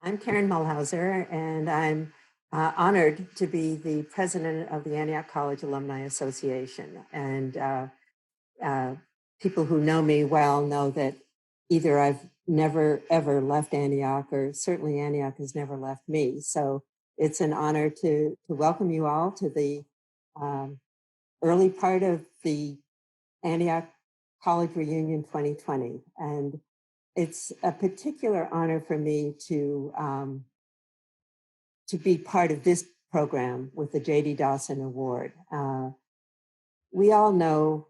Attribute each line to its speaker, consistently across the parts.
Speaker 1: I'm Karen Mulhauser, and I'm honored to be the president of the Antioch College Alumni Association. And uh, people who know me well know that either I've never, ever left Antioch, or certainly Antioch has never left me. So it's an honor to welcome you all to the um, early part of the Antioch College Reunion 2020. And it's a particular honor for me to be part of this program with the JD Dawson Award. We all know,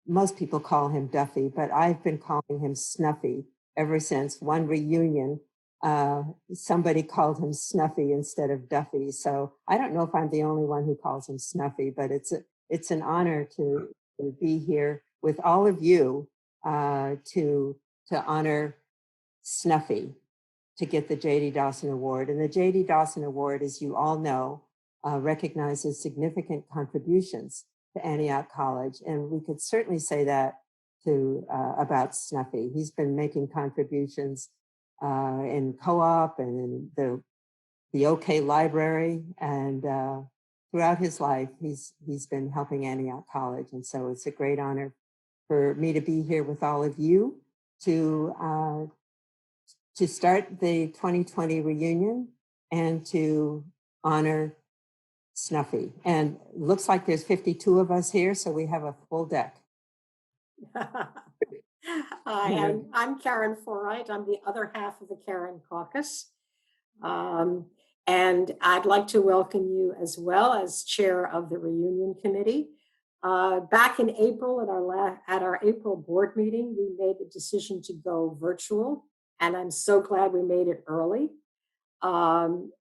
Speaker 1: most people call him Duffy, but I've been calling him Snuffy ever since one reunion. Somebody called him Snuffy instead of Duffy. So I don't know if I'm the only one who calls him Snuffy, but it's an honor to be here with all of you to honor Snuffy, to get the JD Dawson Award. And the JD Dawson Award, as you all know, recognizes significant contributions to Antioch College. And we could certainly say that about Snuffy. He's been making contributions in co-op and in the OK Library. And throughout his life, he's been helping Antioch College. And so it's a great honor for me to be here with all of you to start the 2020 reunion and to honor Snuffy. And looks like there's 52 of us here, so we have a full deck.
Speaker 2: Hi, I'm Karen Forright. I'm the other half of the Karen Caucus. And I'd like to welcome you as well as chair of the reunion committee. Back in April at our April board meeting, we made the decision to go virtual, and I'm so glad we made it early.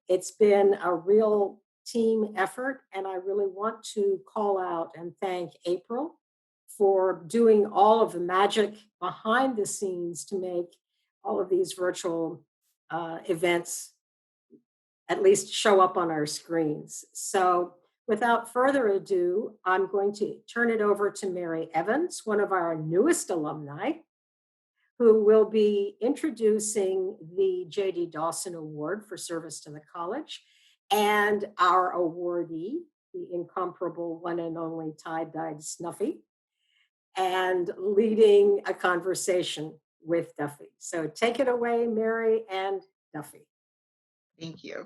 Speaker 2: It's been a real team effort, and I really want to call out and thank April for doing all of the magic behind the scenes to make all of these virtual events at least show up on our screens. So without further ado, I'm going to turn it over to Mary Evans, one of our newest alumni, who will be introducing the JD Dawson Award for service to the college and our awardee, the incomparable one and only tie-dyed Snuffy, and leading a conversation with Duffy. So take it away, Mary and Duffy.
Speaker 3: Thank you.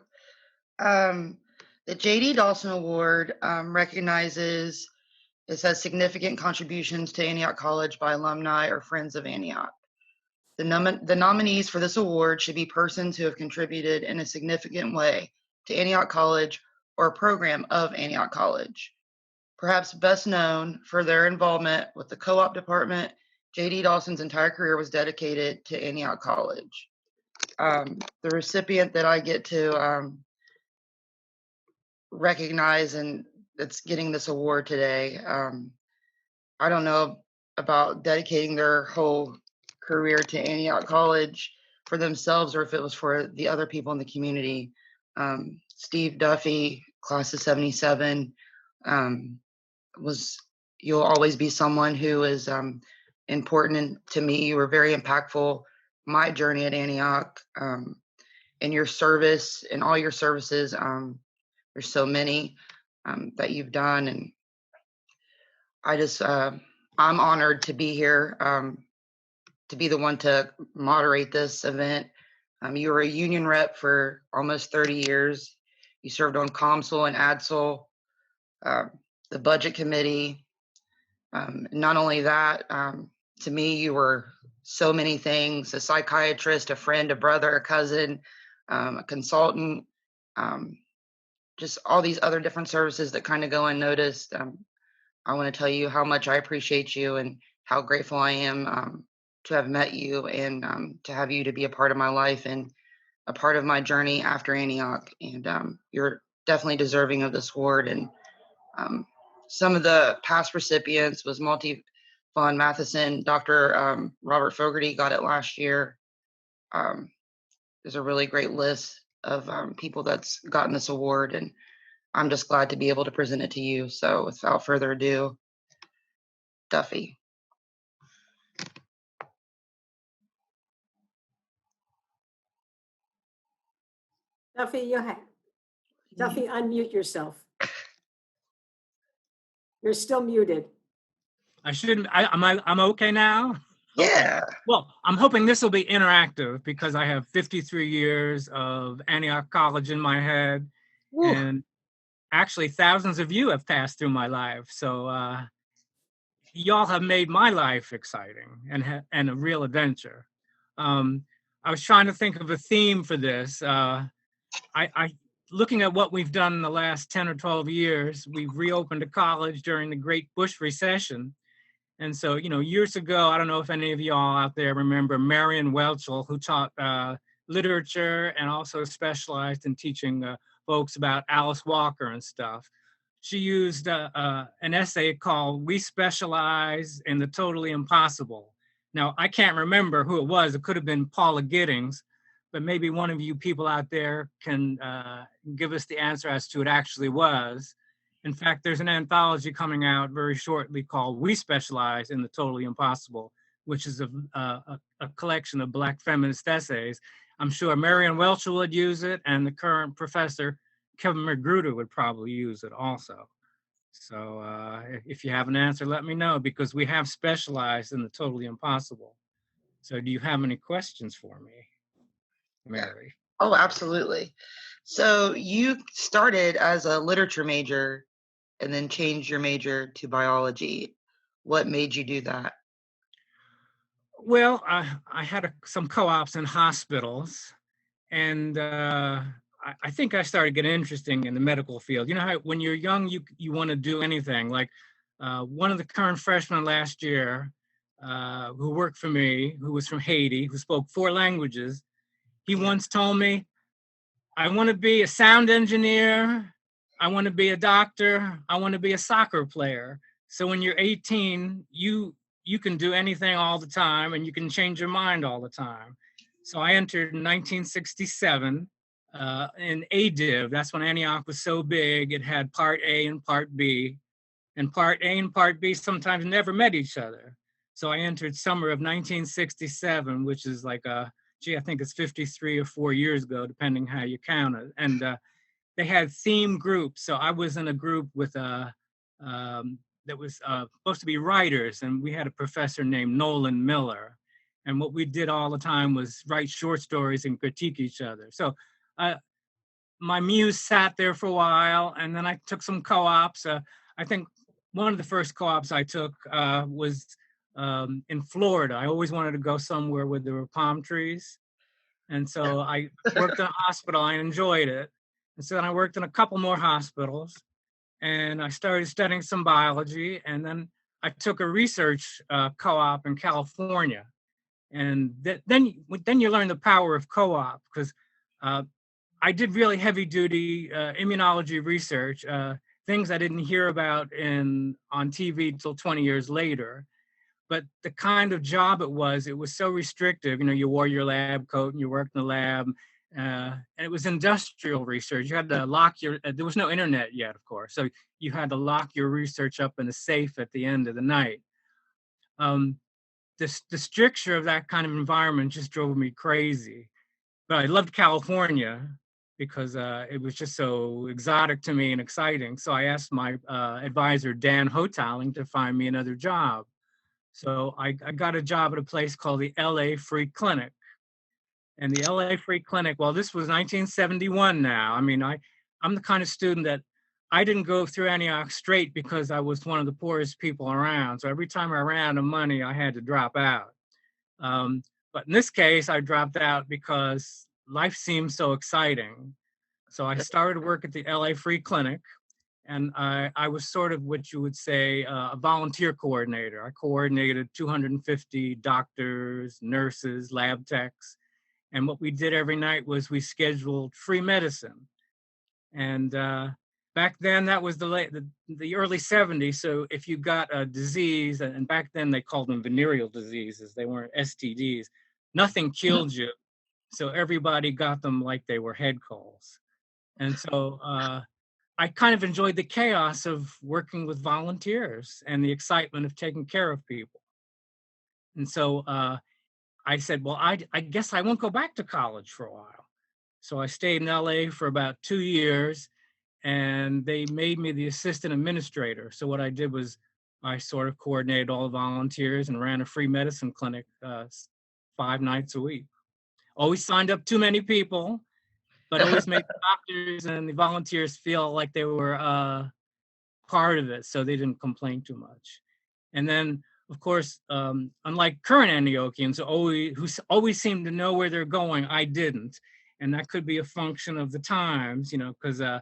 Speaker 3: The JD Dawson Award recognizes, it says significant contributions to Antioch College by alumni or friends of Antioch. The nominees for this award should be persons who have contributed in a significant way to Antioch College or a program of Antioch College. Perhaps best known for their involvement with the co-op department, JD Dawson's entire career was dedicated to Antioch College. The recipient that I get to recognize and that's getting this award today, I don't know about dedicating their whole career to Antioch College for themselves or if it was for the other people in the community. Steve Duffy, class of 77, you'll always be someone who is important to me. You were very impactful my journey at Antioch, and your service and all your services. There's so many that you've done, and I just I'm honored to be here, to be the one to moderate this event. You were a union rep for almost 30 years. You served on COMSOL and ADSOL, the budget committee. Not only that, to me, you were so many things: a psychiatrist, a friend, a brother, a cousin, a consultant, just all these other different services that kind of go unnoticed. I want to tell you how much I appreciate you and how grateful I am to have met you and to have you to be a part of my life and a part of my journey after Antioch. And you're definitely deserving of this award. And some of the past recipients was Multi-Fund Matheson, Dr. Robert Fogarty got it last year. There's a really great list of people that's gotten this award, and I'm just glad to be able to present it to you. So without further ado, Duffy.
Speaker 2: Duffy, Duffy, unmute yourself. You're still muted.
Speaker 4: I shouldn't, I'm okay now? Okay.
Speaker 3: Yeah.
Speaker 4: Well, I'm hoping this will be interactive because I have 53 years of Antioch College in my head.
Speaker 2: Woo.
Speaker 4: And actually thousands of you have passed through my life. So y'all have made my life exciting and a real adventure. I was trying to think of a theme for this. I looking at what we've done in the last 10 or 12 years, we've reopened a college during the Great Bush Recession. And so, years ago, I don't know if any of y'all out there remember Marion Welchel, who taught literature and also specialized in teaching folks about Alice Walker and stuff. She used an essay called "We Specialize in the Totally Impossible." Now, I can't remember who it was. It could have been Paula Giddings, but maybe one of you people out there can give us the answer as to what it actually was. In fact, there's an anthology coming out very shortly called "We Specialize in the Totally Impossible," which is a collection of Black feminist essays. I'm sure Marion Welchel would use it, and the current professor, Kevin Magruder, would probably use it also. So if you have an answer, let me know, because we have specialized in the totally impossible. So do you have any questions for me, Mary?
Speaker 3: Oh, absolutely. So you started as a literature major and then changed your major to biology. What made you do that?
Speaker 4: Well, I had some co-ops in hospitals, and I think I started getting interesting in the medical field. You know how when you're young, you want to do anything. Like one of the current freshmen last year who worked for me, who was from Haiti, who spoke 4 languages, he once told me, I want to be a sound engineer, I want to be a doctor, I want to be a soccer player. So when you're 18, you can do anything all the time, and you can change your mind all the time. So I entered in 1967 in ADIV. That's when Antioch was so big. It had Part A and Part B. And Part A and Part B sometimes never met each other. So I entered summer of 1967, which is like, I think it's 53 or 4 years ago, depending how you count it. And they had theme groups. So I was in a group with that was supposed to be writers, and we had a professor named Nolan Miller. And what we did all the time was write short stories and critique each other. So my muse sat there for a while, and then I took some co-ops. I think one of the first co-ops I took was in Florida. I always wanted to go somewhere where there were palm trees. And so I worked in a hospital. I enjoyed it. And so then I worked in a couple more hospitals, and I started studying some biology. And then I took a research co-op in California. And then you learn the power of co-op, because I did really heavy duty immunology research, things I didn't hear about on TV until 20 years later. But the kind of job it was so restrictive. You wore your lab coat and you worked in the lab, and it was industrial research. You had to lock there was no internet yet, of course. So you had to lock your research up in a safe at the end of the night. The stricture of that kind of environment just drove me crazy. But I loved California because it was just so exotic to me and exciting. So I asked my advisor, Dan Hotaling, to find me another job. So I got a job at a place called the LA Free Clinic. And the LA Free Clinic, well, this was 1971 now. I mean, I'm the kind of student that I didn't go through Antioch straight because I was one of the poorest people around. So every time I ran out of money, I had to drop out. But in this case, I dropped out because life seemed so exciting. So I started work at the LA Free Clinic, and I was sort of what you would say a volunteer coordinator. I coordinated 250 doctors, nurses, lab techs. And what we did every night was we scheduled free medicine. And back then, that was the early 70s. So if you got a disease, and back then they called them venereal diseases, they weren't STDs, nothing killed you. So everybody got them like they were head colds. And so I kind of enjoyed the chaos of working with volunteers and the excitement of taking care of people. And so I said, well, I guess I won't go back to college for a while. So I stayed in LA for about 2 years, and they made me the assistant administrator. So what I did was I sort of coordinated all the volunteers and ran a free medicine clinic 5 nights a week. Always signed up too many people, but always made the doctors and the volunteers feel like they were part of it, so they didn't complain too much. And then, of course, unlike current Antiochians who always seem to know where they're going, I didn't. And that could be a function of the times, because I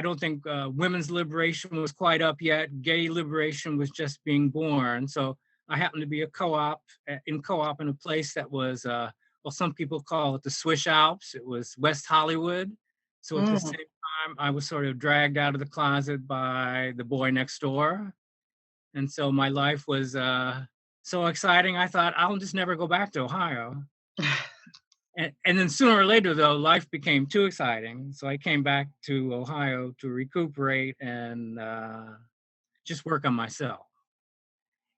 Speaker 4: don't think women's liberation was quite up yet. Gay liberation was just being born. So I happened to be in co-op in a place that was, well, some people call it the Swiss Alps. It was West Hollywood. So at the same time, I was sort of dragged out of the closet by the boy next door. And so my life was so exciting. I thought, I'll just never go back to Ohio. And then sooner or later, though, life became too exciting. So I came back to Ohio to recuperate and just work on myself.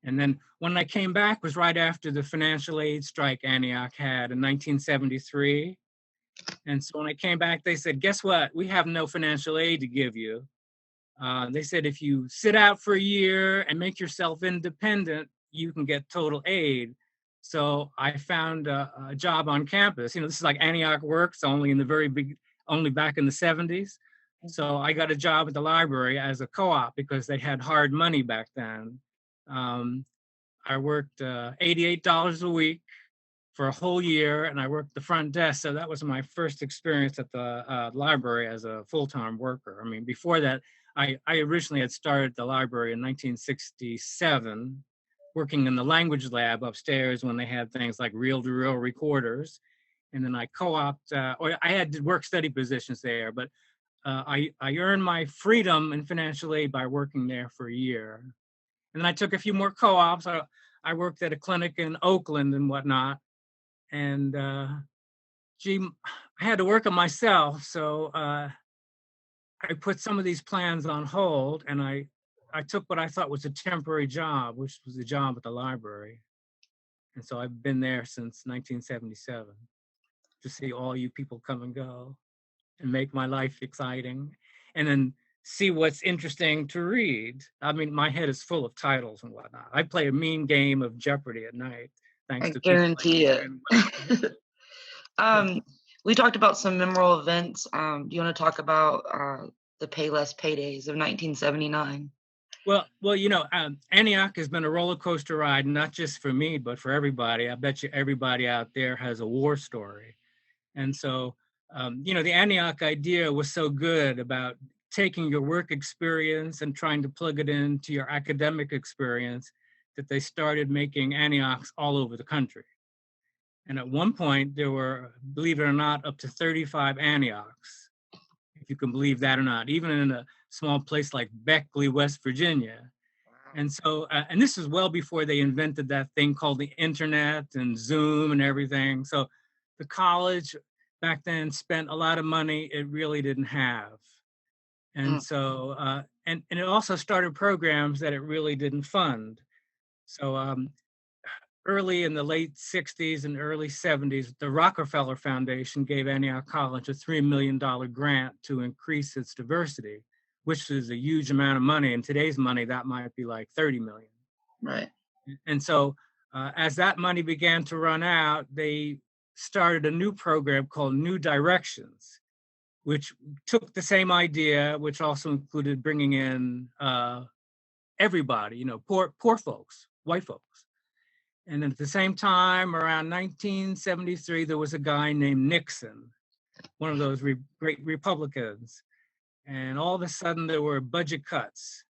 Speaker 4: And then when I came back was right after the financial aid strike Antioch had in 1973. And so when I came back, they said, guess what? We have no financial aid to give you. They said, if you sit out for a year and make yourself independent, you can get total aid. So I found a job on campus. This is like Antioch Works, only back in the 70s. So I got a job at the library as a co-op because they had hard money back then. I worked $88 a week for a whole year, and I worked the front desk. So that was my first experience at the library as a full-time worker. I mean, before that, I originally had started the library in 1967, working in the language lab upstairs when they had things like reel-to-reel recorders. And then I I had work study positions there, but I earned my freedom in financial aid by working there for a year. And then I took a few more co-ops. I worked at a clinic in Oakland and whatnot. And I had to work on myself. So I put some of these plans on hold, and I took what I thought was a temporary job, which was a job at the library. And so I've been there since 1977 to see all you people come and go and make my life exciting, and then see what's interesting to read. I mean, my head is full of titles and whatnot. I play a mean game of Jeopardy at night, thanks to
Speaker 3: guarantee it. We talked about some memorable events. Do you want to talk about the Payless Paydays of 1979?
Speaker 4: Well, Antioch has been a roller coaster ride, not just for me, but for everybody. I bet you everybody out there has a war story. And so, the Antioch idea was so good about taking your work experience and trying to plug it into your academic experience that they started making Antiochs all over the country. And at one point, there were, believe it or not, up to 35 Antiochs, if you can believe that or not, even in a small place like Beckley, West Virginia. And so, and this is well before they invented that thing called the internet and Zoom and everything. So the college back then spent a lot of money it really didn't have. And so, and it also started programs that it really didn't fund. So early in the late 60s and early 70s, the Rockefeller Foundation gave Antioch College a $3 million grant to increase its diversity, which is a huge amount of money. In today's money, that might be like 30 million.
Speaker 3: Right.
Speaker 4: And so as that money began to run out, they started a new program called New Directions, which took the same idea, which also included bringing in everybody, poor folks, white folks. And at the same time, around 1973, there was a guy named Nixon, one of those great Republicans. And all of a sudden, there were budget cuts.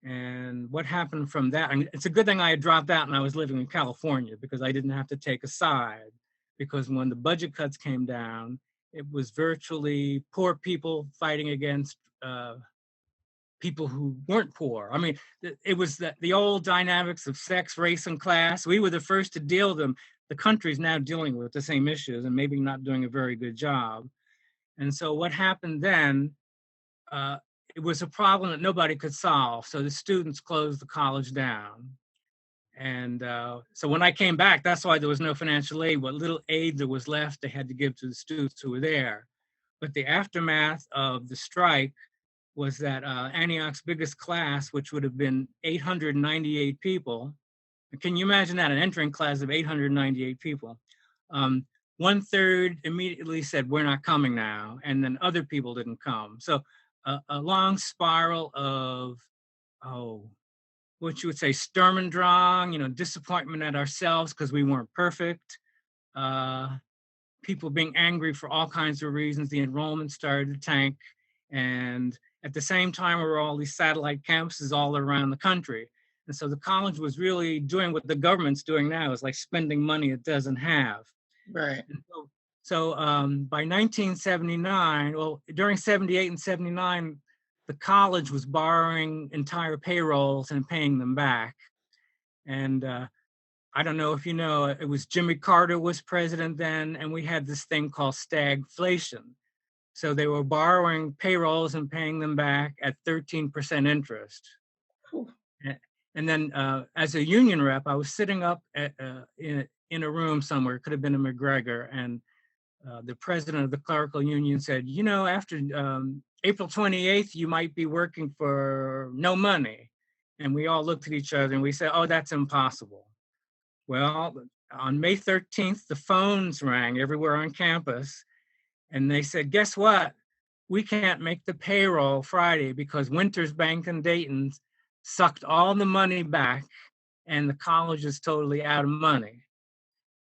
Speaker 4: And what happened from that? I mean, it's a good thing I had dropped out and I was living in California because I didn't have to take a side. Because when the budget cuts came down, it was virtually poor people fighting against people who weren't poor. I mean, it was the old dynamics of sex, race, and class. We were the first to deal with them. The country's now dealing with the same issues and maybe not doing a very good job. And so what happened then, it was a problem that nobody could solve. So the students closed the college down. And so when I came back, that's why there was no financial aid. What little aid there was left, they had to give to the students who were there. But the aftermath of the strike was that Antioch's biggest class, which would have been 898 people. Can you imagine that, an entering class of 898 people? 1/3 immediately said, we're not coming now. And then other people didn't come. So a long spiral of, what you would say, Sturm und Drang, disappointment at ourselves because we weren't perfect. People being angry for all kinds of reasons. The enrollment started to tank. And at the same time, there were all these satellite campuses all around the country. And so the college was really doing what the government's doing now, is like spending money it doesn't have.
Speaker 3: Right.
Speaker 4: And so by 1979, well, during 78 and 79, the college was borrowing entire payrolls and paying them back. And I don't know if you know, it was Jimmy Carter was president then, and we had this thing called stagflation. So they were borrowing payrolls and paying them back at 13% interest.
Speaker 3: Cool.
Speaker 4: And then as a union rep, I was sitting up in a room somewhere, it could have been in McGregor, and the president of the clerical union said, after April 28th, you might be working for no money. And we all looked at each other and we said, oh, that's impossible. Well, on May 13th, the phones rang everywhere on campus. And they said, guess what? We can't make the payroll Friday because Winters Bank in Dayton sucked all the money back and the college is totally out of money.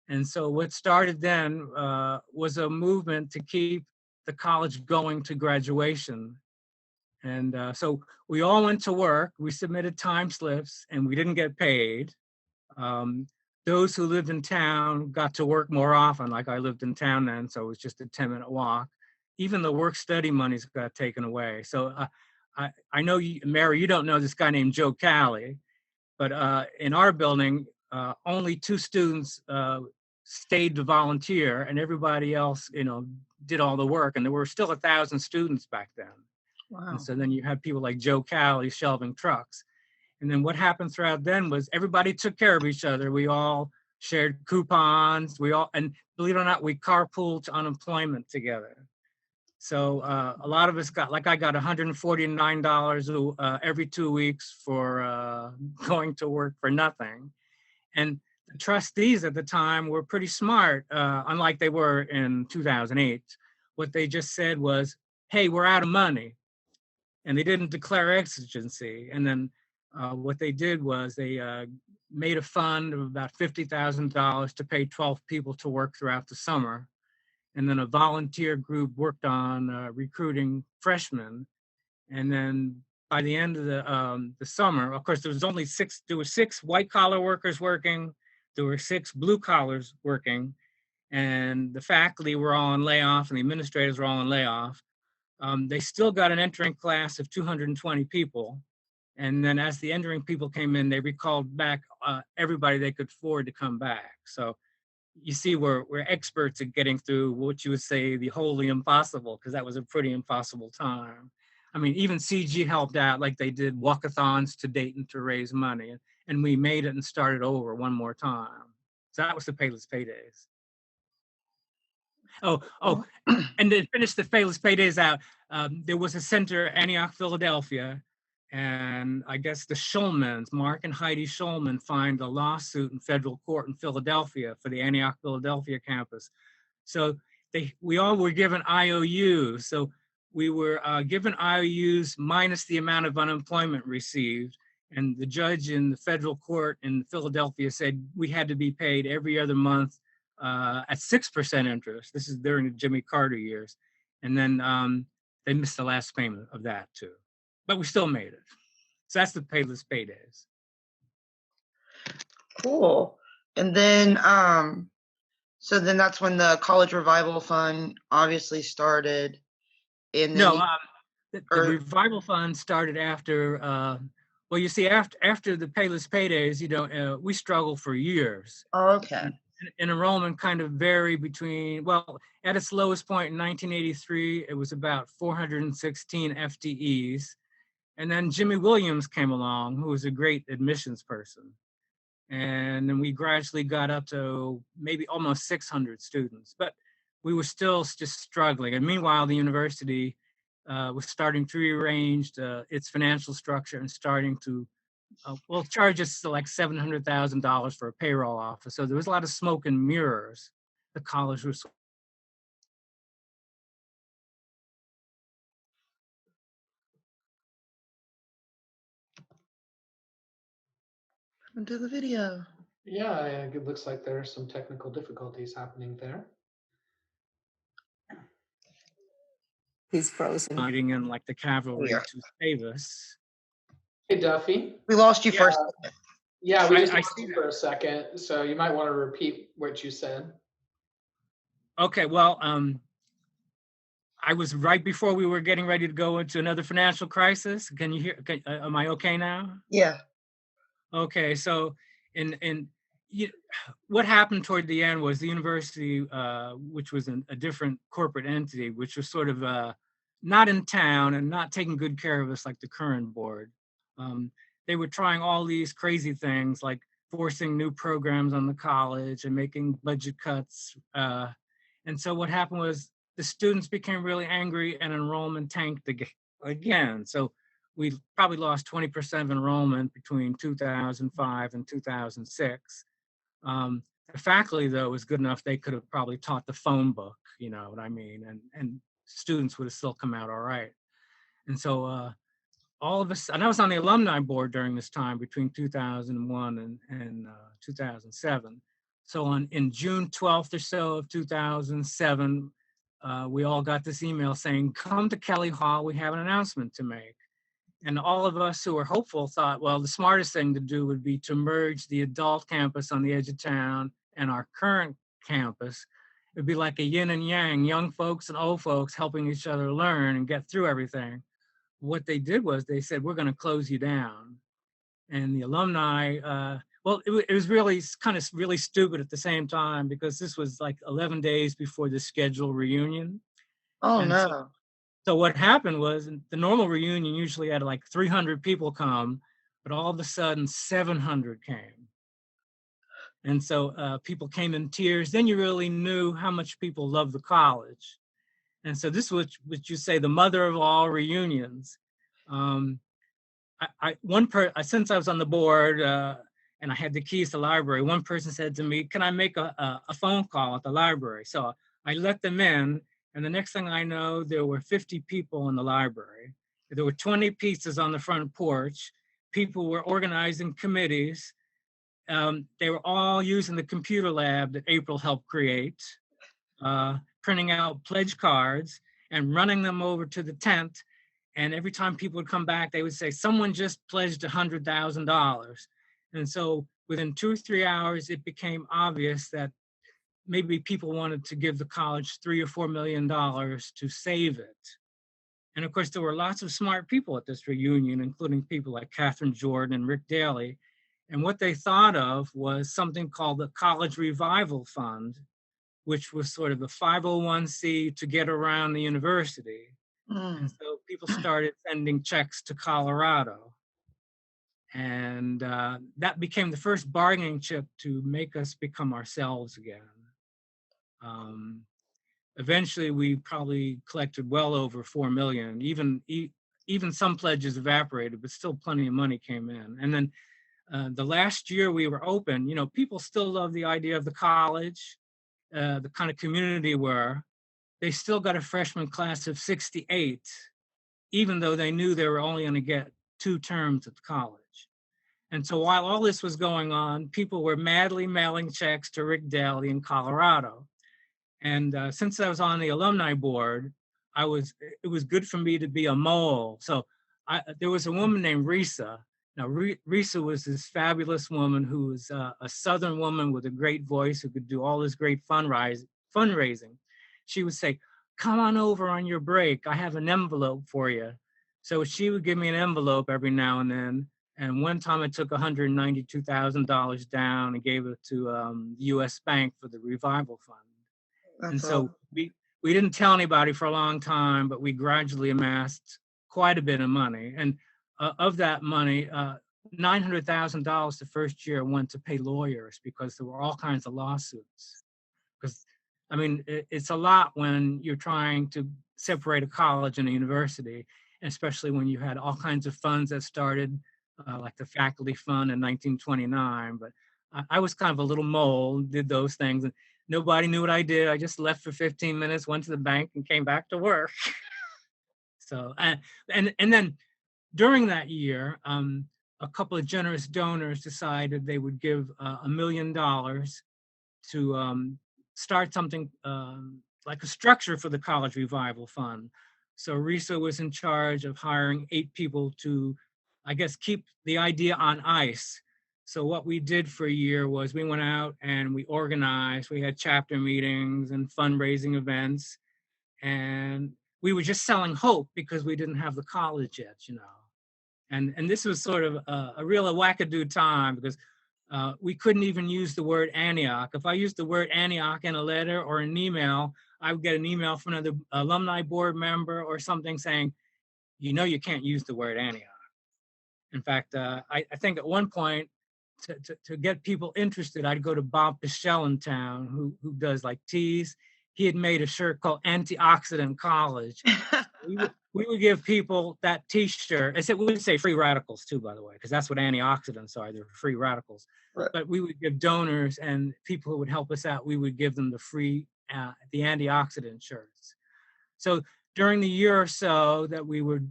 Speaker 4: And so what started then was a movement to keep the college going to graduation. And so we all went to work, we submitted time slips, and we didn't get paid. Those who lived in town got to work more often, like I lived in town then, so it was just a 10-minute walk. Even the work-study monies got taken away. So I know, Mary, you don't know this guy named Joe Cali, but in our building, only 2 students stayed to volunteer, and everybody else, did all the work. And there were still 1,000 students back then.
Speaker 3: Wow.
Speaker 4: And so then you had people like Joe Cali shelving trucks. And then what happened throughout then was everybody took care of each other. We all shared coupons. And believe it or not, we carpooled to unemployment together. So a lot of us got, like I got $149 every 2 weeks for going to work for nothing. And the trustees at the time were pretty smart, unlike they were in 2008. What they just said was, hey, we're out of money. And they didn't declare exigency. And then what they did was they made a fund of about $50,000 to pay 12 people to work throughout the summer. And then a volunteer group worked on recruiting freshmen. And then by the end of the summer, of course, there were 6 white collar workers working. There were 6 blue collars working. And the faculty were all on layoff and the administrators were all on layoff. They still got an entering class of 220 people. And then as the entering people came in, they recalled back everybody they could afford to come back. So you see, we're experts at getting through what you would say the wholly impossible, because that was a pretty impossible time. I mean, even CG helped out, like they did walkathons to Dayton to raise money. And we made it and started over one more time. So that was the Payless Paydays. And to finish the Payless Paydays out, there was a center, Antioch, Philadelphia, and I guess the Schulmans, Mark and Heidi Schulman, filed a lawsuit in federal court in Philadelphia for the Antioch, Philadelphia campus. So we all were given IOUs. So we were given IOUs minus the amount of unemployment received. And the judge in the federal court in Philadelphia said we had to be paid every other month at 6% interest. This is during the Jimmy Carter years. And then they missed the last payment of that too. But we still made it. So that's the Payless Paydays.
Speaker 3: Cool. And then, so then that's when the College Revival Fund obviously started.
Speaker 4: The Revival Fund started after, well, you see, after the Payless Paydays, we struggled for years.
Speaker 3: Oh, okay.
Speaker 4: And enrollment kind of varied between, well, at its lowest point in 1983, it was about 416 FTEs. And then Jimmy Williams came along, who was a great admissions person. And then we gradually got up to maybe almost 600 students, but we were still just struggling. And meanwhile, the university was starting to rearrange its financial structure and starting to, charge us like $700,000 for a payroll office. So there was a lot of smoke and mirrors. The college was.
Speaker 3: Into the video.
Speaker 5: Yeah, it looks like there are some technical difficulties happening there.
Speaker 1: He's frozen.
Speaker 4: Fighting in like the cavalry
Speaker 3: Yeah.
Speaker 4: to save us.
Speaker 5: Hey, Duffy.
Speaker 3: We lost you
Speaker 5: Yeah.
Speaker 3: first.
Speaker 5: Yeah, we just
Speaker 4: I
Speaker 5: lost you for a second, so you might want to repeat what you said.
Speaker 4: Okay, well, I was right before we were getting ready to go into another financial crisis. Can you hear? Am I okay now?
Speaker 3: Yeah.
Speaker 4: Okay, so what happened toward the end was the university, which was a different corporate entity, which was sort of not in town and not taking good care of us like the current board. They were trying all these crazy things like forcing new programs on the college and making budget cuts. And so what happened was the students became really angry and enrollment tanked again. So we probably lost 20% of enrollment between 2005 and 2006. The faculty, though, was good enough, they could have probably taught the phone book, you know what I mean? And students would have still come out all right. And so all of us, and I was on the alumni board during this time between 2001 and 2007. So in June 12th or so of 2007, we all got this email saying, come to Kelly Hall, we have an announcement to make. And all of us who were hopeful thought, well, the smartest thing to do would be to merge the adult campus on the edge of town and our current campus. It'd be like a yin and yang, young folks and old folks helping each other learn and get through everything. What they did was they said, we're going to close you down. And the alumni, it was really kind of really stupid at the same time because this was like 11 days before the scheduled reunion.
Speaker 3: Oh,
Speaker 4: And
Speaker 3: no.
Speaker 4: So what happened was the normal reunion usually had like 300 people come, but all of a sudden 700 came. And so people came in tears. Then you really knew how much people loved the college. And so this was what you say, the mother of all reunions. Since I was on the board and I had the keys to the library, one person said to me, can I make a phone call at the library? So I let them in. And the next thing I know, there were 50 people in the library. There were 20 pizzas on the front porch. People were organizing committees. They were all using the computer lab that April helped create, printing out pledge cards and running them over to the tent. And every time people would come back, they would say, someone just pledged $100,000. And so within 2 or 3 hours, it became obvious that maybe people wanted to give the college $3 or $4 million to save it. And of course, there were lots of smart people at this reunion, including people like Catherine Jordan and Rick Daley. And what they thought of was something called the College Revival Fund, which was sort of a 501c to get around the university. And so people started sending checks to Colorado. And that became the first bargaining chip to make us become ourselves again. Eventually, we probably collected well over 4 million. Even some pledges evaporated, but still plenty of money came in. And then the last year we were open, you know, people still love the idea of the college, the kind of community where they still got a freshman class of 68, even though they knew they were only going to get 2 terms at the college. And so while all this was going on, people were madly mailing checks to Rick Daley in Colorado. And since I was on the alumni board, it was good for me to be a mole. So there was a woman named Risa. Now, Risa was this fabulous woman who was a Southern woman with a great voice who could do all this great fundraising. She would say, come on over on your break. I have an envelope for you. So she would give me an envelope every now and then. And one time I took $192,000 down and gave it to the U.S. Bank for the Revival Fund. And so we didn't tell anybody for a long time, but we gradually amassed quite a bit of money. And of that money, $900,000 the first year went to pay lawyers because there were all kinds of lawsuits. Because, I mean, it's a lot when you're trying to separate a college and a university, especially when you had all kinds of funds that started, like the faculty fund in 1929. But I was kind of a little mole, did those things, and nobody knew what I did. I just left for 15 minutes, went to the bank, and came back to work. So, and then during that year, a couple of generous donors decided they would give $1 million to start something like a structure for the College Revival Fund. So Risa was in charge of hiring 8 people to, I guess, keep the idea on ice. So what we did for a year was we went out and we organized, we had chapter meetings and fundraising events, and we were just selling hope because we didn't have the college yet, you know. And this was sort of a real wackadoo time because we couldn't even use the word Antioch. If I used the word Antioch in a letter or an email, I would get an email from another alumni board member or something saying, you know, you can't use the word Antioch. In fact, I think at one point, to get people interested, I'd go to Bob Pichelle in town, who does like teas. He had made a shirt called Antioxidant College. We would give people that T-shirt. We would say free radicals too, by the way, because that's what antioxidants are. They're free radicals.
Speaker 3: Right.
Speaker 4: But we would give donors and people who would help us out, we would give them the free, the antioxidant shirts. So during the year or so that we were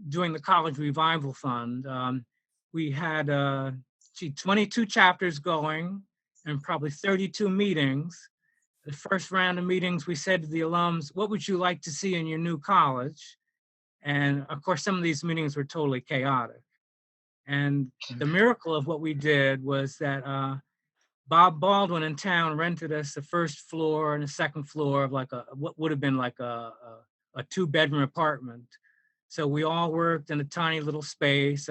Speaker 4: doing the College Revival Fund, we had 22 chapters going and probably 32 meetings. The first round of meetings, we said to the alums, what would you like to see in your new college? And of course, some of these meetings were totally chaotic. And the miracle of what we did was that Bob Baldwin in town rented us the first floor and the second floor of like what would have been like a 2-bedroom apartment. So we all worked in a tiny little space.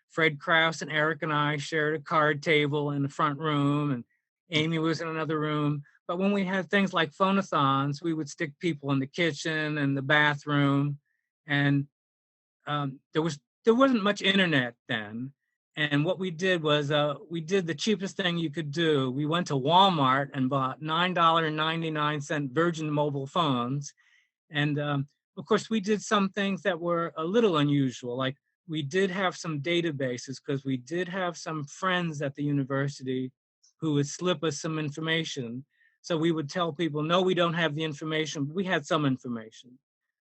Speaker 4: Fred Krause and Eric and I shared a card table in the front room, and Amy was in another room. But when we had things like phonathons, we would stick people in the kitchen and the bathroom. And there wasn't much internet then. And what we did was we did the cheapest thing you could do. We went to Walmart and bought $9.99 Virgin mobile phones. And of course, we did some things that were a little unusual. Like we did have some databases because we did have some friends at the university who would slip us some information. So we would tell people, no, we don't have the information, but we had some information.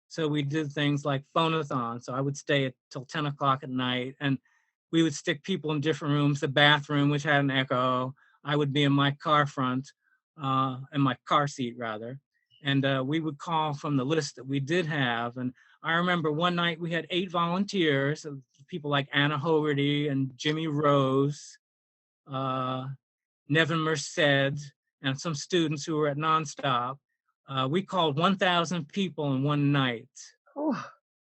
Speaker 4: So we did things like phonathon. So I would stay till 10 o'clock at night, and we would stick people in different rooms, the bathroom, which had an echo. I would be in my car front, in my car seat rather. And we would call from the list that we did have. And I remember one night we had 8 volunteers, people like Anna Hogarty and Jimmy Rose, Nevin Merced, and some students who were at Nonstop. We called 1,000 people in one night.
Speaker 3: Oh.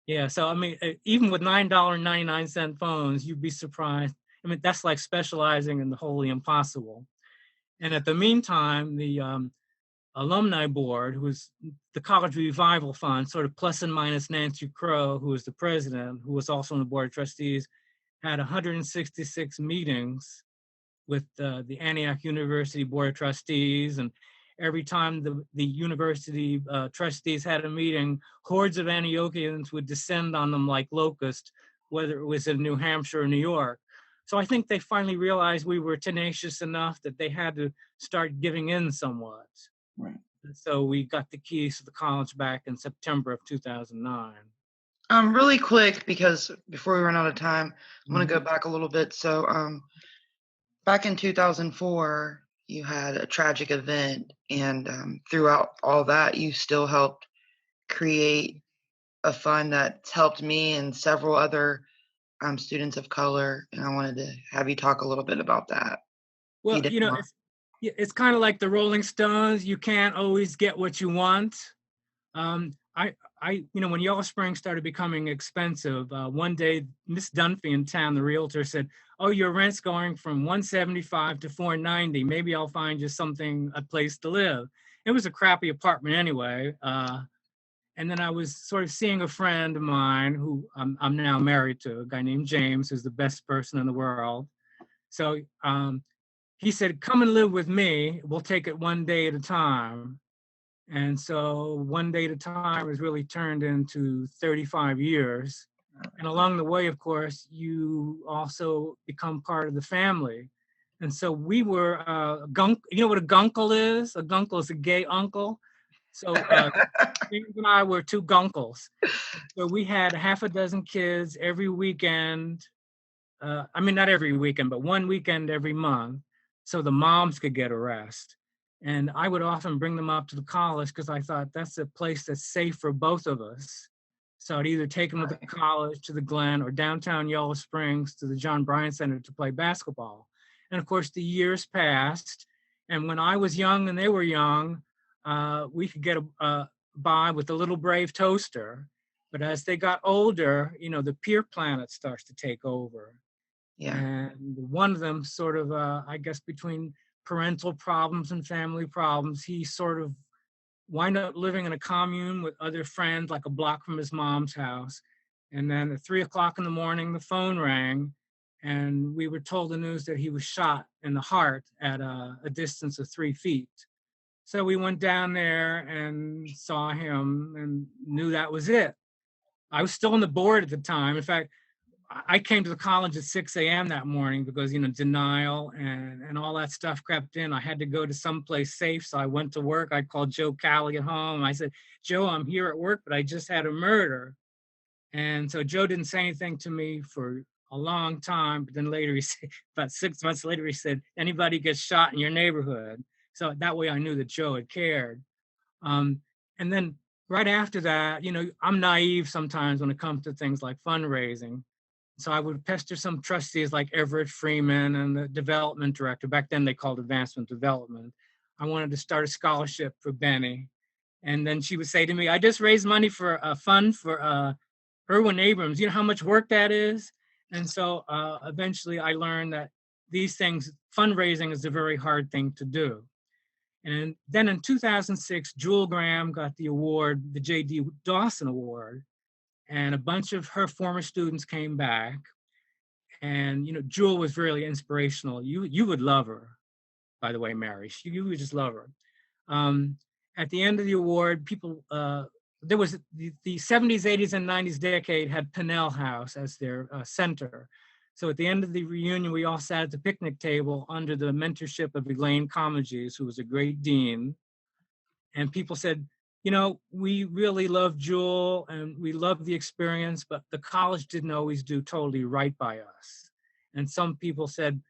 Speaker 4: Yeah, so I mean, even with $9.99 phones, you'd be surprised. I mean, that's like specializing in the wholly impossible. And at the meantime, the Alumni Board, who was the College Revival Fund, sort of plus and minus Nancy Crow, who was the president, who was also on the Board of Trustees, had 166 meetings with the Antioch University Board of Trustees. And every time the university trustees had a meeting, hordes of Antiochians would descend on them like locusts, whether it was in New Hampshire or New York. So I think they finally realized we were tenacious enough that they had to start giving in somewhat.
Speaker 3: Right.
Speaker 4: So we got the keys to the college back in September of 2009.
Speaker 3: Really quick, because before we run out of time, I'm going to go back a little bit. So back in 2004, you had a tragic event, and throughout all that, you still helped create a fund that's helped me and several other students of color. And I wanted to have you talk a little bit about that.
Speaker 4: Well, you know, it's kind of like the Rolling Stones. You can't always get what you want. You know, when Yellow Springs started becoming expensive, one day, Miss Dunphy in town, the realtor, said, "Oh, your rent's going from $175 to $490. Maybe I'll find you a place to live." It was a crappy apartment anyway. And then I was sort of seeing a friend of mine who I'm now married to, a guy named James, who's the best person in the world. So he said, come and live with me. We'll take it one day at a time. And so one day at a time has really turned into 35 years. And along the way, of course, you also become part of the family. And so we were, you know what a gunkle is? A gunkle is a gay uncle. So James and I were two gunkles. So we had half a dozen kids every weekend. I mean, not every weekend, but one weekend every month. So the moms could get a rest. And I would often bring them up to the college because I thought that's a place that's safe for both of us. So I'd either take them to the college, to the Glen, or downtown Yellow Springs to the John Bryant Center to play basketball. And of course, the years passed. And when I was young and they were young, we could get by with a little Brave toaster. But as they got older, you know, the peer planet starts to take over.
Speaker 3: Yeah.
Speaker 4: And one of them sort of, I guess, between parental problems and family problems, he sort of wind up living in a commune with other friends, like a block from his mom's house. And then at 3 o'clock in the morning, the phone rang, and we were told the news that he was shot in the heart at a distance of 3 feet. So we went down there and saw him and knew that was it. I was still on the board at the time. In fact, I came to the college at 6 a.m. that morning because, you know, denial and all that stuff crept in. I had to go to someplace safe, so I went to work. I called Joe Calley at home. I said, Joe, I'm here at work, but I just had a murder. And so Joe didn't say anything to me for a long time, but then later he said, about 6 months later, he said, anybody gets shot in your neighborhood. So that way I knew that Joe had cared. And then right after that, you know, I'm naive sometimes when it comes to things like fundraising. So I would pester some trustees like Everett Freeman and the development director. Back then they called advancement development. I wanted to start a scholarship for Benny. And then she would say to me, I just raised money for a fund for Irwin Abrams. You know how much work that is? And so eventually I learned that these things, fundraising is a very hard thing to do. And then in 2006, Jewel Graham got the award, the JD Dawson Award. And a bunch of her former students came back. And, you know, Jewel was really inspirational. You would love her, by the way, Mary. You would just love her. At the end of the award, people, there was the 70s, 80s, and 90s decade had Pinnell House as their center. So at the end of the reunion, we all sat at the picnic table under the mentorship of Elaine Comegys, who was a great dean. And people said, you know, we really love Jewel and we love the experience, but the college didn't always do totally right by us. And some people said,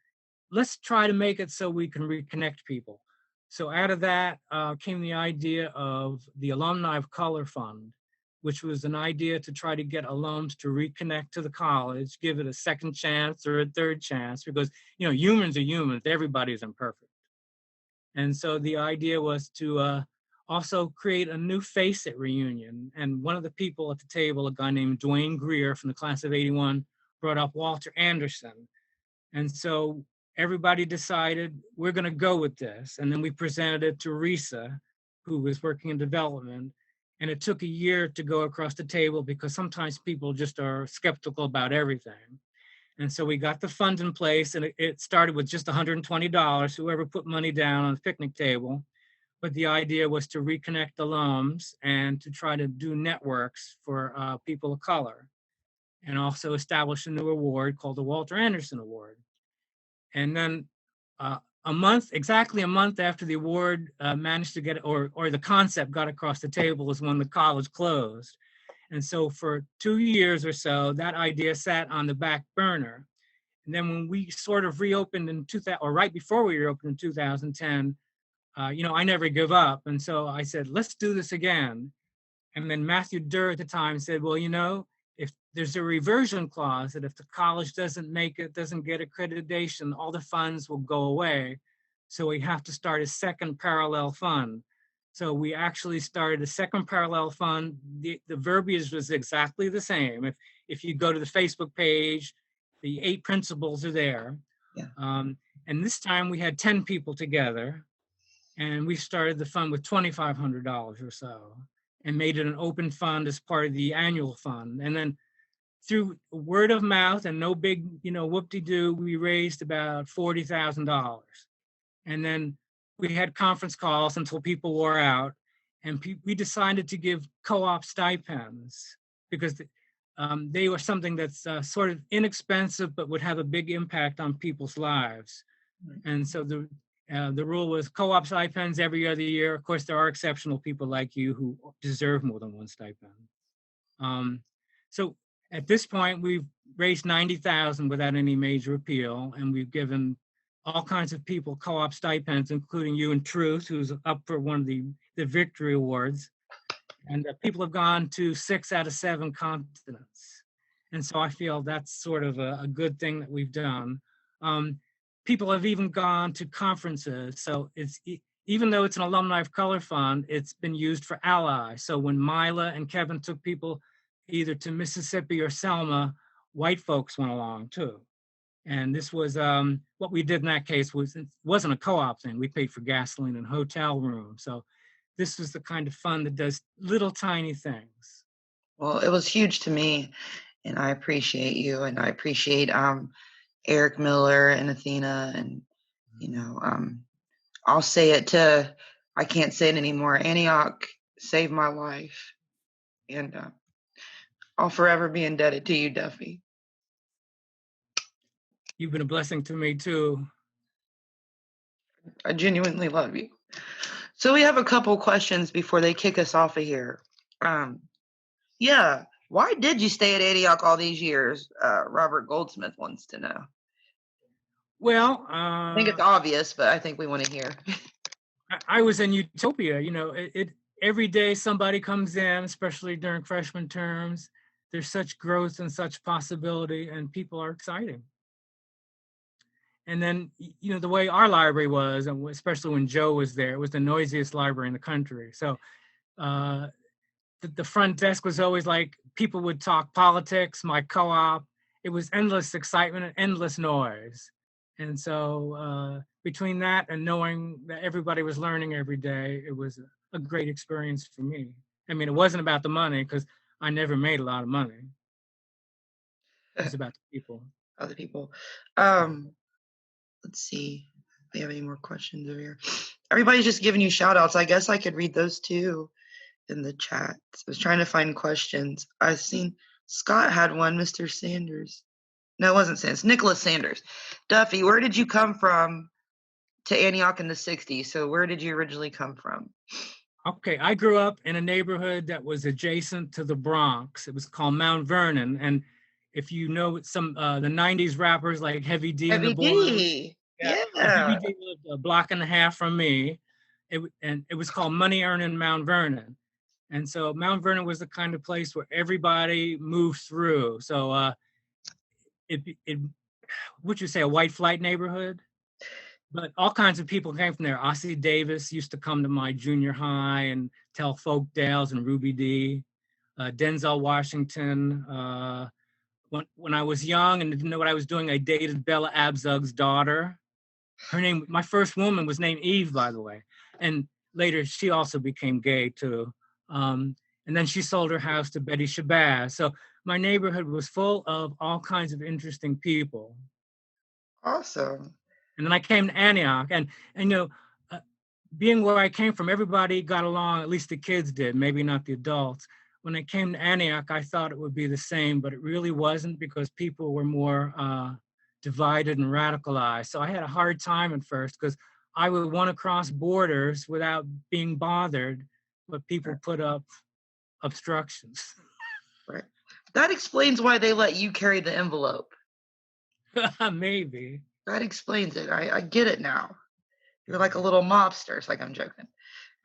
Speaker 4: let's try to make it so we can reconnect people. So out of that came the idea of the Alumni of Color Fund, which was an idea to try to get alums to reconnect to the college, give it a second chance or a third chance, because, you know, humans are humans, everybody's imperfect. And so the idea was to also create a new face at reunion. And one of the people at the table, a guy named Dwayne Greer from the class of 81, brought up Walter Anderson. And so everybody decided we're going to go with this. And then we presented it to Risa, who was working in development. And it took a year to go across the table because sometimes people just are skeptical about everything. And so we got the fund in place, and it started with just $120, whoever put money down on the picnic table. But the idea was to reconnect alums and to try to do networks for people of color, and also establish a new award called the Walter Anderson Award. And then exactly a month after the award managed to get, or the concept got across the table, is when the college closed. And so for 2 years or so, that idea sat on the back burner. And then when we sort of reopened in 2000, or right before we reopened in 2010, you know, I never give up. And so I said, let's do this again. And then Matthew Durr at the time said, well, you know, if there's a reversion clause that if the college doesn't make it, doesn't get accreditation, all the funds will go away. So we have to start a second parallel fund. So we actually started a second parallel fund. The verbiage was exactly the same. If you go to the Facebook page, the 8 principles are there.
Speaker 3: Yeah.
Speaker 4: And this time we had 10 people together, and we started the fund with $2,500 or so. and made it an open fund as part of the annual fund. And then through word of mouth and no big, whoop-de-doo, we raised about $40,000. And then we had conference calls until people wore out. And we decided to give co-op stipends because they were something that's sort of inexpensive, but would have a big impact on people's lives. And so the rule was co-op stipends every other year. Of course, there are exceptional people like you who deserve more than one stipend. So at this point, we've raised $90,000 without any major appeal, and we've given all kinds of people co-op stipends, including you and Truth, who's up for one of the Victory Awards. And people have gone to 6 out of 7 continents. And so I feel that's sort of a good thing that we've done. People have even gone to conferences. So it's even though it's an Alumni of Color fund, it's been used for allies. So when Mila and Kevin took people either to Mississippi or Selma, white folks went along too. And this was what we did in that case it wasn't a co-op thing. We paid for gasoline and hotel room. So this was the kind of fund that does little tiny things.
Speaker 3: Well, it was huge to me, and I appreciate you, and I appreciate Eric Miller and Athena, and I'll say it I can't say it anymore. Antioch saved my life, and I'll forever be indebted to you, Duffy.
Speaker 4: You've been a blessing to me too.
Speaker 3: I genuinely love you. So we have a couple questions before they kick us off of here. Why did you stay at Antioch all these years? Robert Goldsmith wants to know.
Speaker 4: Well,
Speaker 3: I think it's obvious, but I think we want to hear.
Speaker 4: I was in utopia. Every day somebody comes in, especially during freshman terms. There's such growth and such possibility, and people are exciting. And then, the way our library was, and especially when Joe was there, it was the noisiest library in the country. So the front desk was always like, people would talk politics, my co-op. It was endless excitement and endless noise. And so between that and knowing that everybody was learning every day, it was a great experience for me. I mean, it wasn't about the money because I never made a lot of money. It was about the people.
Speaker 3: Other people. Let's see if we have any more questions over here. Everybody's just giving you shout outs. I guess I could read those too in the chat. I was trying to find questions. I've seen Scott had one, Mr. Sanders. No, it wasn't Sanders. Nicholas Sanders. Duffy, where did you come from to Antioch in the 60s? So where did you originally come from?
Speaker 4: Okay, I grew up in a neighborhood that was adjacent to the Bronx. It was called Mount Vernon. And if you know some the 90s rappers like Heavy D and the Boys.
Speaker 3: Yeah.
Speaker 4: Heavy D lived a block and a half from me. And it was called Money Earning Mount Vernon. And so Mount Vernon was the kind of place where everybody moved through. So would you say a white flight neighborhood? But all kinds of people came from there. Ossie Davis used to come to my junior high and tell folk tales, and Ruby D. Denzel Washington. When I was young and didn't know what I was doing, I dated Bella Abzug's daughter. My first woman was named Eve, by the way. And later she also became gay too. And then she sold her house to Betty Shabazz. So my neighborhood was full of all kinds of interesting people.
Speaker 3: Awesome.
Speaker 4: And then I came to Antioch, and being where I came from, everybody got along, at least the kids did, maybe not the adults. When I came to Antioch, I thought it would be the same, but it really wasn't because people were more divided and radicalized. So I had a hard time at first because I would want to cross borders without being bothered, but people put up obstructions.
Speaker 3: Right. That explains why they let you carry the envelope.
Speaker 4: Maybe.
Speaker 3: That explains it. I get it now. You're like a little mobster. It's like, I'm joking.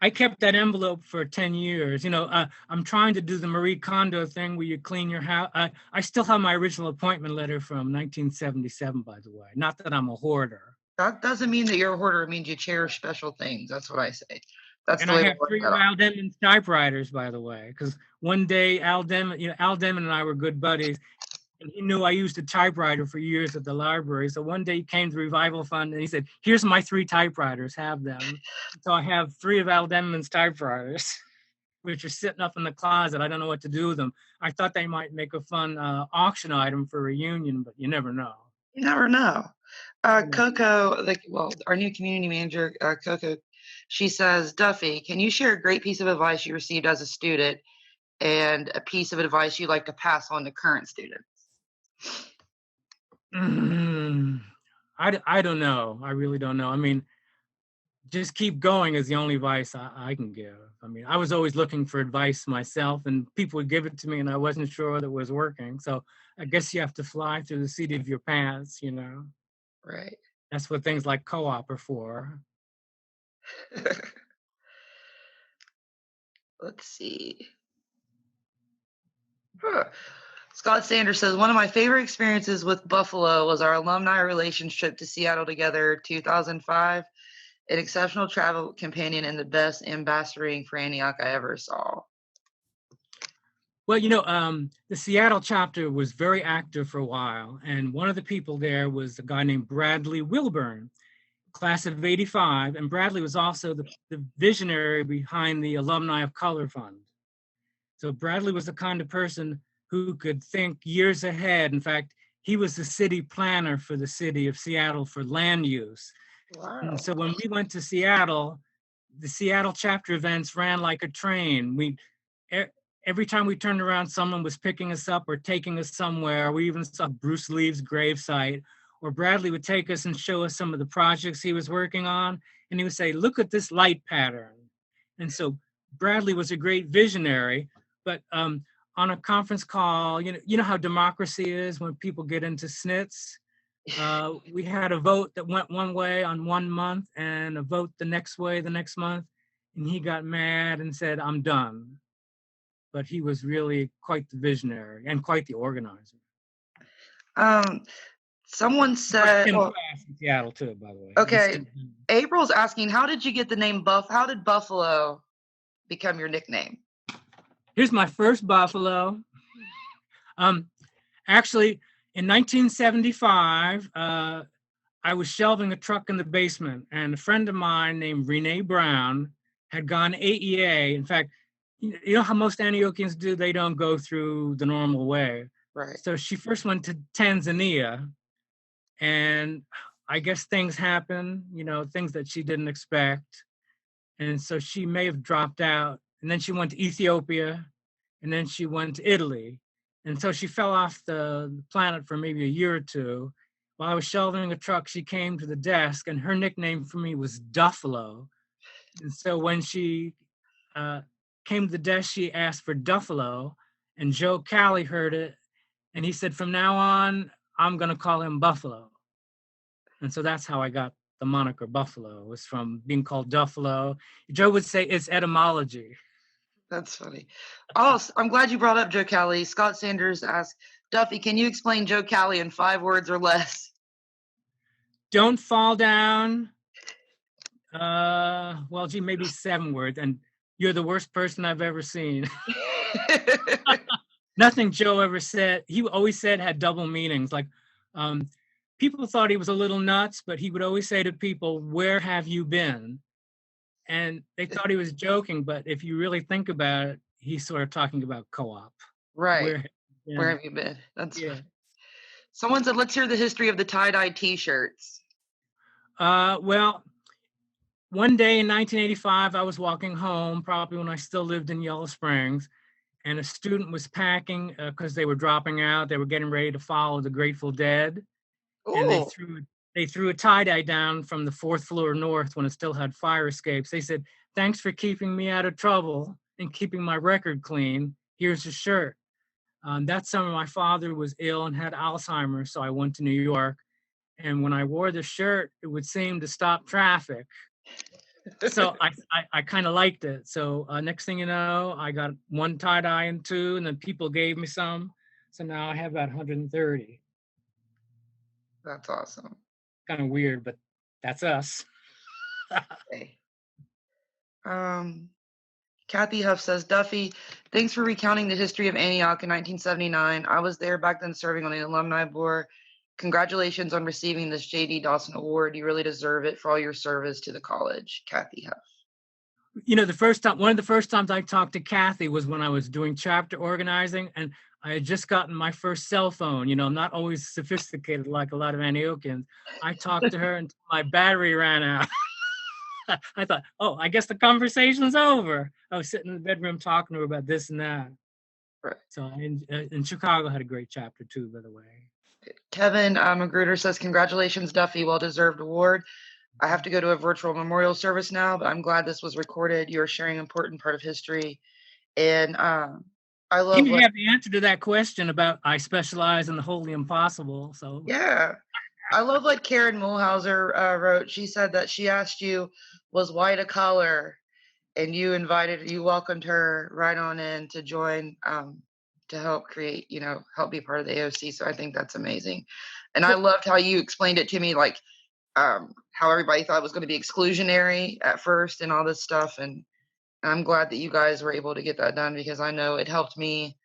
Speaker 4: I kept that envelope for 10 years. I'm trying to do the Marie Kondo thing where you clean your house. I still have my original appointment letter from 1977, by the way. Not that I'm a hoarder.
Speaker 3: That doesn't mean that you're a hoarder. It means you cherish special things. That's what I say. That's
Speaker 4: and
Speaker 3: the way
Speaker 4: I have 3 of Al Denman's typewriters, by the way, because one day Al Denman and I were good buddies. And he knew I used a typewriter for years at the library. So one day he came to Revival Fund and he said, here's my 3 typewriters, have them. So I have 3 of Al Denman's typewriters. which are sitting up in the closet. I don't know what to do with them. I thought they might make a fun auction item for a reunion, but you never know.
Speaker 3: You never know.
Speaker 4: Never know.
Speaker 3: Coco, our new community manager, Coco, she says, Duffy, can you share a great piece of advice you received as a student and a piece of advice you'd like to pass on to current students?
Speaker 4: I don't know. I really don't know. I mean, just keep going is the only advice I can give. I mean, I was always looking for advice myself, and people would give it to me, and I wasn't sure whether it was working. So I guess you have to fly through the seat of your pants, you know?
Speaker 3: Right.
Speaker 4: That's what things like co-op are for.
Speaker 3: Let's see. Scott Sanders says, one of my favorite experiences with Buffalo was our alumni relationship to Seattle together, 2005. An exceptional travel companion and the best ambassadoring for Antioch I ever saw.
Speaker 4: Well, you know, the Seattle chapter was very active for a while, and one of the people there was a guy named Bradley Wilburn, class of '85, and Bradley was also the visionary behind the Alumni of Color Fund. So Bradley was the kind of person who could think years ahead. In fact, he was the city planner for the city of Seattle for land use.
Speaker 3: Wow.
Speaker 4: And so when we went to Seattle, the Seattle chapter events ran like a train. Every time we turned around, someone was picking us up or taking us somewhere. We even saw Bruce Lee's gravesite, or Bradley would take us and show us some of the projects he was working on. And he would say, look at this light pattern. And so Bradley was a great visionary, but on a conference call, you know how democracy is when people get into snits. We had a vote that went one way on 1 month and a vote the next way the next month. And he got mad and said, I'm done. But he was really quite the visionary and quite the organizer.
Speaker 3: Someone said,
Speaker 4: in Seattle too, by the way.
Speaker 3: Okay. April's asking, how did you get the name how did Buffalo become your nickname?
Speaker 4: Here's my first Buffalo. Actually, in 1975, I was shelving a truck in the basement, and a friend of mine named Renee Brown had gone AEA. In fact, you know how most Antiochians do? They don't go through the normal way.
Speaker 3: Right.
Speaker 4: So she first went to Tanzania, and I guess things happen, you know, things that she didn't expect. And so she may have dropped out. And then she went to Ethiopia, and then she went to Italy. And so she fell off the planet for maybe a year or two. While I was shelving a truck, she came to the desk, and her nickname for me was Duffalo. And so when she came to the desk, she asked for Duffalo, and Joe Cali heard it, and he said, from now on, I'm going to call him Buffalo. And so that's how I got the moniker Buffalo. It was from being called Duffalo. Joe would say it's etymology.
Speaker 3: That's funny. Oh, I'm glad you brought up Joe Cali. Scott Sanders asked, Duffy, can you explain Joe Cali in 5 words or less?
Speaker 4: Don't fall down. Well, gee, maybe 7 words. And you're the worst person I've ever seen. Nothing Joe ever said. He always said had double meanings. Like people thought he was a little nuts, but he would always say to people, where have you been? And they thought he was joking, but if you really think about it, he's sort of talking about co-op.
Speaker 3: Right. Where have you been? That's yeah. Someone said, let's hear the history of the tie-dye t-shirts.
Speaker 4: Well, one day in 1985, I was walking home, probably when I still lived in Yellow Springs, and a student was packing because they were dropping out. They were getting ready to follow the Grateful Dead. Ooh. And they threw a tie-dye down from the 4th floor north when it still had fire escapes. They said, thanks for keeping me out of trouble and keeping my record clean. Here's a shirt. That summer, my father was ill and had Alzheimer's, so I went to New York. And when I wore the shirt, it would seem to stop traffic. So I kind of liked it. So next thing you know, I got 1 tie-dye and 2, and then people gave me some. So now I have about 130.
Speaker 3: That's awesome.
Speaker 4: Kind of weird, but that's us.
Speaker 3: Okay. Kathy Huff says, Duffy, thanks for recounting the history of Antioch in 1979. I was there back then serving on the alumni board. Congratulations on receiving this JD Dawson Award. You really deserve it for all your service to the college. Kathy Huff.
Speaker 4: You know, one of the first times I talked to Kathy was when I was doing chapter organizing, and I had just gotten my first cell phone. You know, I'm not always sophisticated like a lot of Antiochians. I talked to her until my battery ran out. I thought, oh, I guess the conversation's over. I was sitting in the bedroom talking to her about this and that.
Speaker 3: Right.
Speaker 4: So in Chicago had a great chapter too, by the way.
Speaker 3: Kevin Magruder says, congratulations, Duffy, well-deserved award. I have to go to a virtual memorial service now, but I'm glad this was recorded. You're sharing an important part of history. And I love
Speaker 4: You have the answer to that question about I specialize in the wholly impossible. So
Speaker 3: yeah. I love what Karen Mulhauser wrote. She said that she asked you, was white a color? And you welcomed her right on in to join, to help create, help be part of the AOC. So I think that's amazing. And I loved how you explained it to me, like how everybody thought it was going to be exclusionary at first and all this stuff. And I'm glad that you guys were able to get that done, because I know it helped me.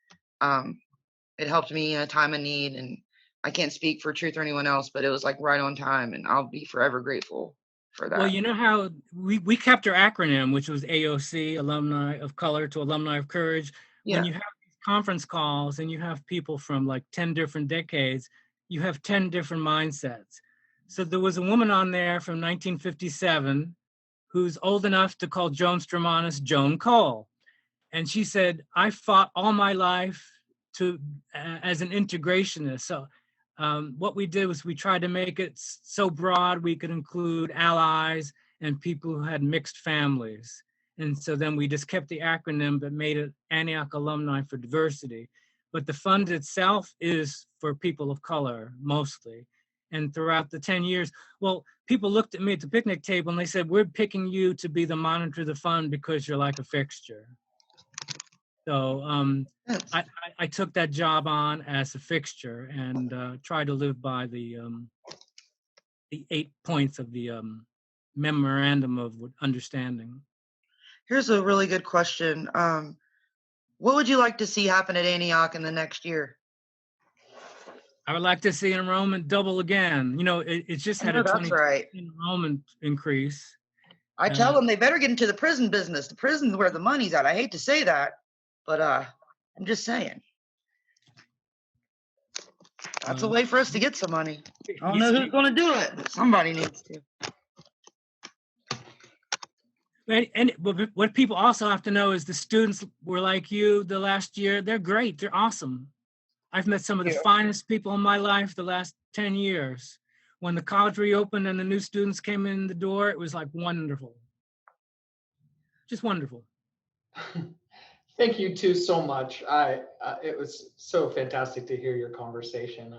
Speaker 3: It helped me in a time of need. And I can't speak for Truth or anyone else, but it was like right on time. And I'll be forever grateful for that.
Speaker 4: Well, you know how we kept our acronym, which was AOC, Alumni of Color to Alumni of Courage.
Speaker 3: Yeah.
Speaker 4: When you have these conference calls and you have people from like 10 different decades, you have 10 different mindsets. So there was a woman on there from 1957 who's old enough to call Joan Stramanis Joan Cole. And she said, I fought all my life as an integrationist. So what we did was we tried to make it so broad we could include allies and people who had mixed families. And so then we just kept the acronym but made it Antioch Alumni for Diversity. But the fund itself is for people of color mostly. And throughout the 10 years, well, people looked at me at the picnic table and they said, we're picking you to be the monitor of the fund because you're like a fixture. So I took that job on as a fixture and tried to live by the 8 points of the memorandum of understanding.
Speaker 3: Here's a really good question. What would you like to see happen at Antioch in the next year?
Speaker 4: I would like to see enrollment double again. You know, it just had a 20% enrollment increase.
Speaker 3: I tell them they better get into the prison business. The prison's where the money's at. I hate to say that, but I'm just saying. That's a way for us to get some money. I don't know who's going to do it, but somebody needs to.
Speaker 4: And what people also have to know is the students were like you the last year. They're great. They're awesome. I've met some of the finest people in my life the last 10 years. When the college reopened and the new students came in the door, it was like wonderful. Just wonderful.
Speaker 5: Thank you two so much. It was so fantastic to hear your conversation.